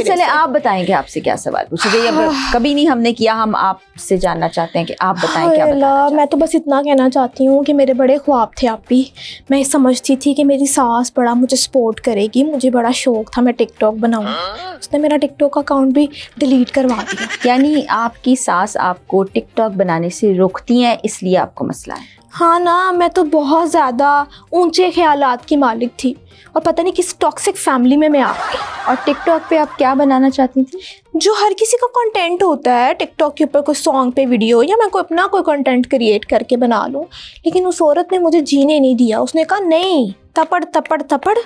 मेरे चले से। आप बताएंगे आपसे क्या सवाल पूछेंगे, अब कभी नहीं हमने किया, हम आपसे जानना चाहते हैं कि आप बताएं क्या हाय बताना अल्लाह, चाहते हैं। मैं तो बस इतना कहना चाहती हूँ कि मेरे बड़े ख्वाब थे आप भी। मैं समझती थी कि मेरी सास बड़ा मुझे सपोर्ट करेगी, मुझे बड़ा शौक था मैं टिकटॉक बनाऊँ। उसने मेरा टिकटॉक अकाउंट भी डिलीट करवा दिया। यानी आपकी सास आपको टिकटॉक बनाने से रोकती हैं, इसलिए आपको मसला है। हाँ ना, मैं तो बहुत ज़्यादा ऊंचे ख्यालात की मालिक थी और पता नहीं किस टॉक्सिक फैमिली में मैं आ गई। और टिकटॉक पे आप क्या बनाना चाहती थी? जो हर किसी का कंटेंट होता है टिकटॉक के ऊपर, कोई सॉन्ग पे वीडियो या मैं कोई अपना कोई कंटेंट क्रिएट करके बना लूँ। लेकिन उस औरत ने मुझे जीने नहीं दिया। उसने कहा नहीं, तपड़ तपड़ तपड़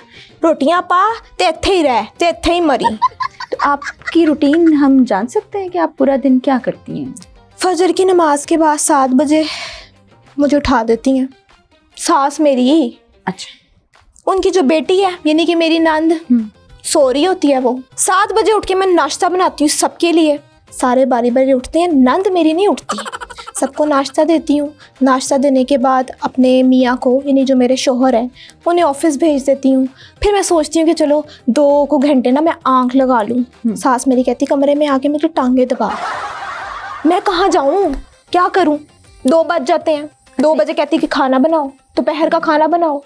रोटियां पा ते इत्थे ही रह, ते इत्थे ही मरी। तो आपकी रूटीन हम जान सकते हैं कि आप पूरा दिन क्या करती हैं? फजर की नमाज के बाद 7 बजे मुझे उठा देती हैं सास मेरी। अच्छा। उनकी जो बेटी है यानी कि मेरी नंद सो रही होती है, वो 7 बजे उठ के मैं नाश्ता बनाती हूँ सबके लिए। सारे बारी बारी उठते हैं, नंद मेरी नहीं उठती। सबको नाश्ता देती हूँ। नाश्ता देने के बाद अपने मियाँ को यानी जो मेरे शोहर हैं उन्हें ऑफिस भेज देती हूँ। फिर मैं सोचती हूँ कि चलो 2 घंटे ना मैं आँख लगा लूँ। सास मेरी कहती कमरे में आके मेरी टांगे दबा। मैं कहाँ जाऊँ, क्या करूँ? 2 बज जाते हैं। 2 बजे कहती कि खाना बनाओ, दोपहर का खाना बनाओ।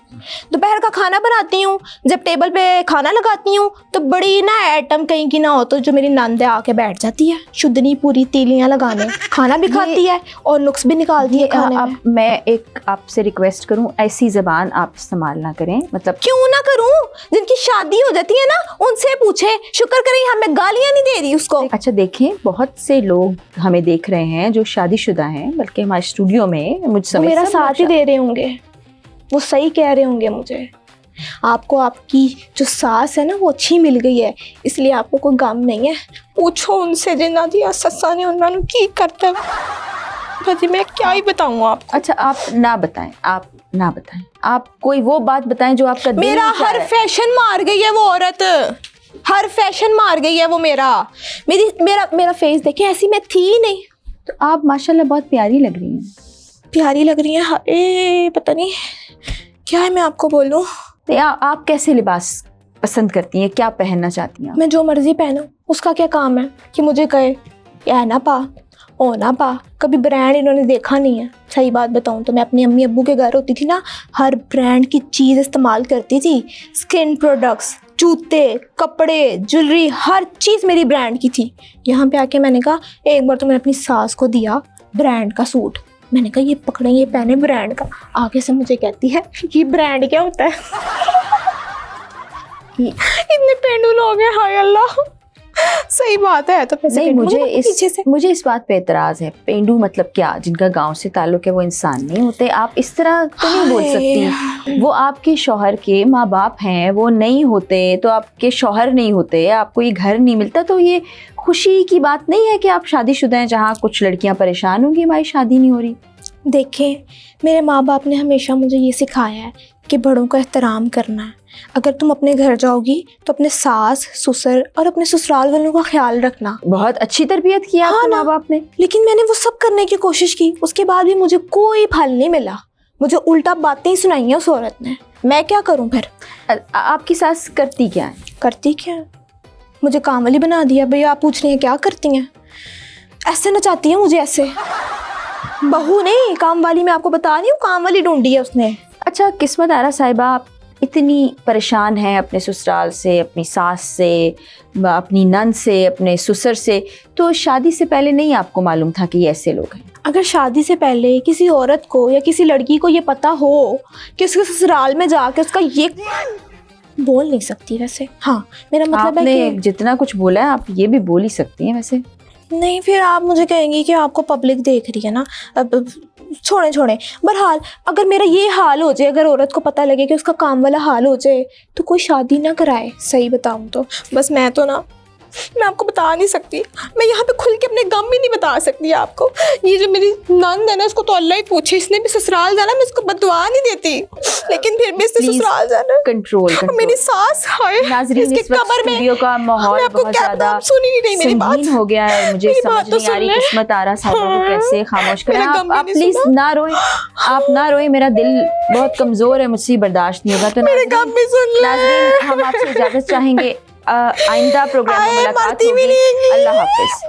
दोपहर का खाना बनाती हूँ, जब टेबल पे खाना लगाती हूँ तो बड़ी ना आइटम कहीं की ना हो तो जो मेरी नंद है आके बैठ जाती है शुद्धनी पूरी तीलियाँ लगाने। खाना भी खाती है और नुक्स भी निकालती है खाने में। अब मैं एक आपसे रिक्वेस्ट करूं, ऐसी ज़बान आप इस्तेमाल ना करें। मतलब क्यों ना करूँ? जिनकी शादी हो जाती है ना उनसे पूछे, शुक्र करें यहाँ मैं गालियाँ नहीं दे रही उसको। अच्छा देखें, बहुत से लोग हमें देख रहे हैं जो शादीशुदा हैं, बल्कि हमारे स्टूडियो में मुझ वो समेत मेरा सब साथ ही दे रहे होंगे, वो सही कह रहे होंगे मुझे। आपको आपकी जो सास है ना वो अच्छी मिल गई है, इसलिए आपको कोई गम नहीं है। पूछो उनसे जिन्ना दिया सस्सा ने उन्होंने की करता भाजी, मैं क्या ही बताऊँ आपको। अच्छा आप ना बताएं, आप ना बताएं, आप कोई वो बात बताएं जो आपका दिल मेरा चाहे। हर फैशन मार गई है वो औरत, हर फैशन मार गई है वो। मेरा फेस देखे, ऐसी मैं थी ही नहीं। तो आप माशाल्लाह बहुत प्यारी लग रही हैं। प्यारी लग रही है? ए पता नहीं क्या है, मैं आपको बोलूं। तो आप कैसे लिबास पसंद करती हैं, क्या पहनना चाहती हैं? मैं जो मर्जी पहनूं, उसका क्या काम है कि मुझे कहे या ना पा ओ ना पा। कभी ब्रांड इन्होंने देखा नहीं है। सही बात बताऊं तो मैं अपनी अम्मी अब्बू के घर होती थी ना, हर ब्रांड की चीज़ इस्तेमाल करती थी। स्किन प्रोडक्ट्स, जूते, कपड़े, ज्वेलरी, हर चीज़ मेरी ब्रांड की थी। यहाँ पे आके मैंने कहा, एक बार तो मैंने अपनी सास को दिया ब्रांड का सूट। मैंने कहा ये पकड़े, ये पहने ब्रांड का। आगे से मुझे कहती है ये ब्रांड क्या होता है? इतने पेंडू लोग हैं, हाय अल्लाह। सही बात है। तो नहीं, मुझे इस बात पे एतराज़ है। पेंडू मतलब क्या? जिनका गांव से ताल्लुक है वो इंसान नहीं होते? आप इस तरह तो नहीं बोल सकती। वो आपके शौहर के माँ बाप हैं, वो नहीं होते तो आपके शौहर नहीं होते, आपको ये घर नहीं मिलता तो ये खुशी की बात नहीं है कि आप शादीशुदा हैं, जहाँ कुछ लड़कियां परेशान होंगी हमारी शादी नहीं हो रही। देखें, मेरे माँ बाप ने हमेशा मुझे ये सिखाया है कि बड़ों का एहतराम करना है। अगर तुम अपने घर जाओगी तो अपने सास ससुर और अपने ससुराल वालों का ख्याल रखना। बहुत अच्छी तरबियत की आपके माँ बाप ने। लेकिन मैंने वो सब करने की कोशिश की, उसके बाद भी मुझे कोई फल नहीं मिला। मुझे उल्टा बातें ही सुनाई हैं उस औरत ने। मैं क्या करूं फिर? आपकी सास करती क्या है? करती क्या है? मुझे काम वाली बना दिया। भैया आप पूछ रही हैं क्या करती हैं? ऐसे नचाती है मुझे, ऐसे। बहू नहीं, काम वाली। मैं आपको बता रही हूँ, काम वाली ढूंढी है उसने। अच्छा किस्मत आरा साहिबा, आप इतनी परेशान हैं अपने ससुराल से, अपनी सास से, अपनी नंद से, अपने ससुर से, तो शादी से पहले नहीं आपको मालूम था कि ये ऐसे लोग हैं? अगर शादी से पहले किसी औरत को या किसी लड़की को ये पता हो कि उसके ससुराल में जाके उसका ये बोल नहीं सकती वैसे। हाँ, मेरा मतलब है कि जितना कुछ बोला है आप ये भी बोल ही सकती हैं वैसे। नहीं, फिर आप मुझे कहेंगी कि आपको पब्लिक देख रही है ना। अब छोड़े। बहरहाल अगर मेरा ये हाल हो जाए, अगर औरत को पता लगे कि उसका काम वाला हाल हो जाए, तो कोई शादी ना कराए। सही बताऊं तो बस मैं आपको बता नहीं सकती। मैं यहाँ पे खुल के अपने गम भी नहीं बता सकती आपको। ये जो मेरी नंद है ना, इसको तो अल्लाह ही पूछे, इसने भी ससुराल जाना, मैं इसको बददुआ नहीं देती, लेकिन फिर भी इसने ससुराल जाना। कंट्रोल। मेरी सास हाय नाज़रीन, इसके कबर में स्टूडियो का माहौल बहुत ज्यादा सुनी नहीं मेरी बात संगीन हो गया है। मुझे समझ नहीं आ रही किस्मत आरा साहिबा को कैसे खामोश करें। आप प्लीज ना रोएं, आप ना रोएं, मेरा दिल बहुत कमजोर है, मुझसे बर्दाश्त नहीं होगा। तो नाज़रीन, हम आपसे इजाजत चाहेंगे। आइंदा प्रोग्राम में हाय, मुलाकात मरती भी होगी। नहीं। अल्लाह हाफिज।